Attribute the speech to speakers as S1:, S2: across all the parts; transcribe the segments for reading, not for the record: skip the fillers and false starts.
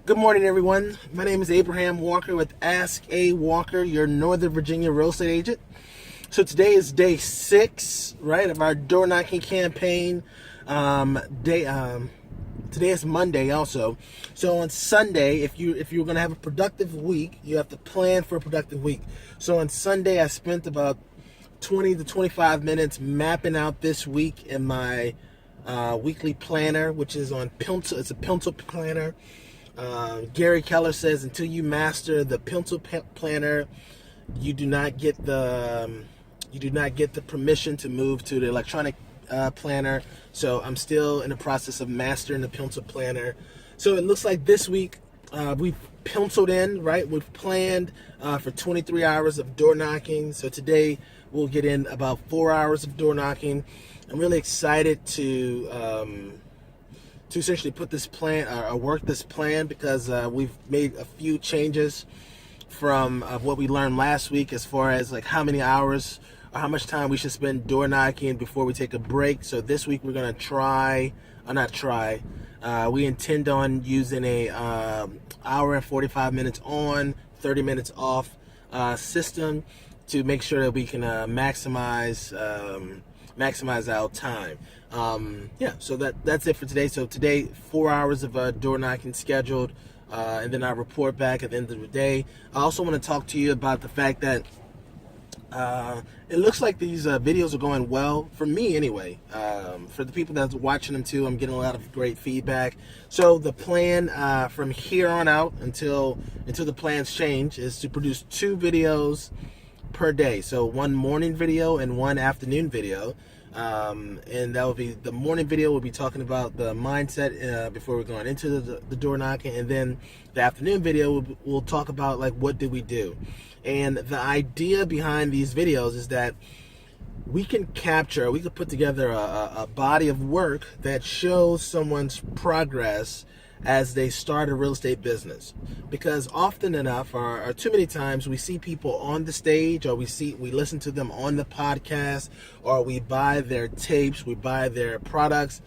S1: Good morning, everyone. My name is Abraham Walker with Ask A Walker, your Northern Virginia real estate agent. So today is day 6, right, of our door knocking campaign. Today is Monday, also. So on Sunday, if you're going to have a productive week, you have to plan for a productive week. So on Sunday, I spent about 20 to 25 minutes mapping out this week in my weekly planner, which is on Pencil. It's a pencil planner. Gary Keller says until you master the pencil planner, you do not get the permission to move to the electronic planner. So I'm still in the process of mastering the pencil planner. So it looks like this week we've penciled in, right? We've planned for 23 hours of door knocking. So today we'll get in about 4 hours of door knocking. I'm really excited to essentially put this plan or work this plan because we've made a few changes from what we learned last week as far as like how many hours or how much time we should spend door knocking before we take a break. So this week we're going to we intend on using a hour and 45 minutes on, 30 minutes off system to make sure that we can maximize our time. So that's it for today. So today, 4 hours of door knocking scheduled, and then I report back at the end of the day. I also want to talk to you about the fact that it looks like these videos are going well for me anyway. For the people that's watching them too, I'm getting a lot of great feedback. So the plan from here on out until the plans change is to produce 2 videos per day. So one morning video and one afternoon video. And that will be the morning video. We'll be talking about the mindset before we're going into the door knocking, and then the afternoon video we'll talk about like what did we do. And the idea behind these videos is that we can put together a body of work that shows someone's progress as they start a real estate business. Because often enough, or too many times, we see people on the stage, or we listen to them on the podcast, or we buy their tapes, we buy their products,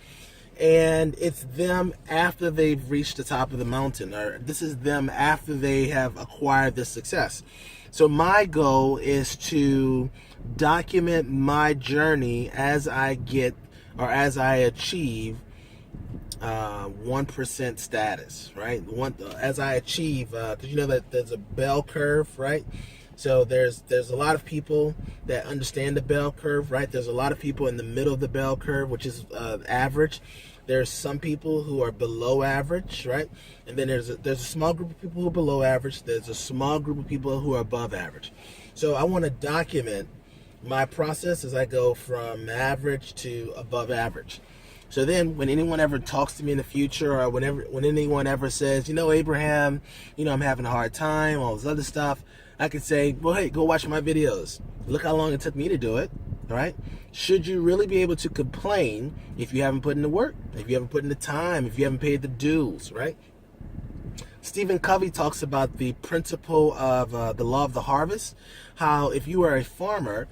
S1: and it's them after they've reached the top of the mountain, or this is them after they have acquired this success. So my goal is to document my journey as I achieve 1% status, right? As I achieve, because you know that there's a bell curve, right? So there's a lot of people that understand the bell curve, right? There's a lot of people in the middle of the bell curve, which is average. There's some people who are below average, right? And then there's a small group of people who are below average. There's a small group of people who are above average. So I want to document my process as I go from average to above average. So then when anyone ever talks to me in the future, or when anyone ever says, Abraham, I'm having a hard time, all this other stuff, I could say, well, hey, go watch my videos. Look how long it took me to do it, all right? Should you really be able to complain if you haven't put in the work, if you haven't put in the time, if you haven't paid the dues, right? Stephen Covey talks about the principle of the law of the harvest, how if you are a farmer,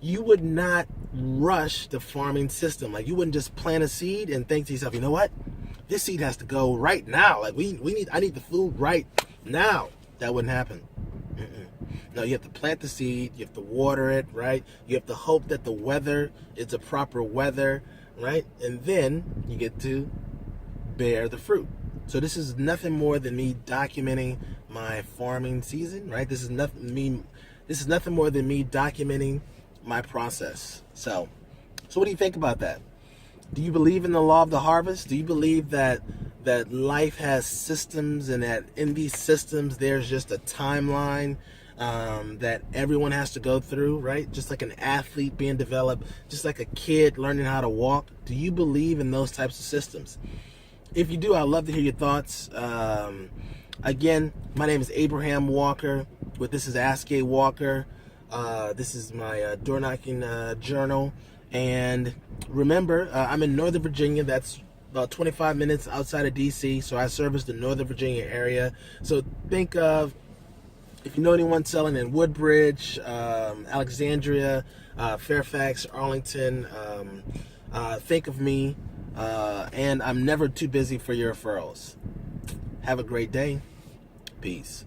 S1: you would not rush the farming system. Like you wouldn't just plant a seed and think to yourself, you know what? This seed has to go right now. Like I need the food right now. That wouldn't happen. No, you have to plant the seed, you have to water it, right? You have to hope that the weather is the proper weather, right? And then you get to bear the fruit. So this is nothing more than me documenting my farming season, right? This is nothing more than me documenting my process. So what do you think about that? Do you believe in the law of the harvest? Do you believe that life has systems, and that in these systems there's just a timeline that everyone has to go through, right? Just like an athlete being developed, just like a kid learning how to walk. Do you believe in those types of systems? If you do, I'd love to hear your thoughts. Again, my name is Abraham Walker. This is Ask A Walker. This is my door knocking journal. And remember, I'm in Northern Virginia. That's about 25 minutes outside of DC. So I service the Northern Virginia area. So think of, if you know anyone selling in Woodbridge, Alexandria, Fairfax, Arlington, think of me. And I'm never too busy for your referrals. Have a great day. Peace.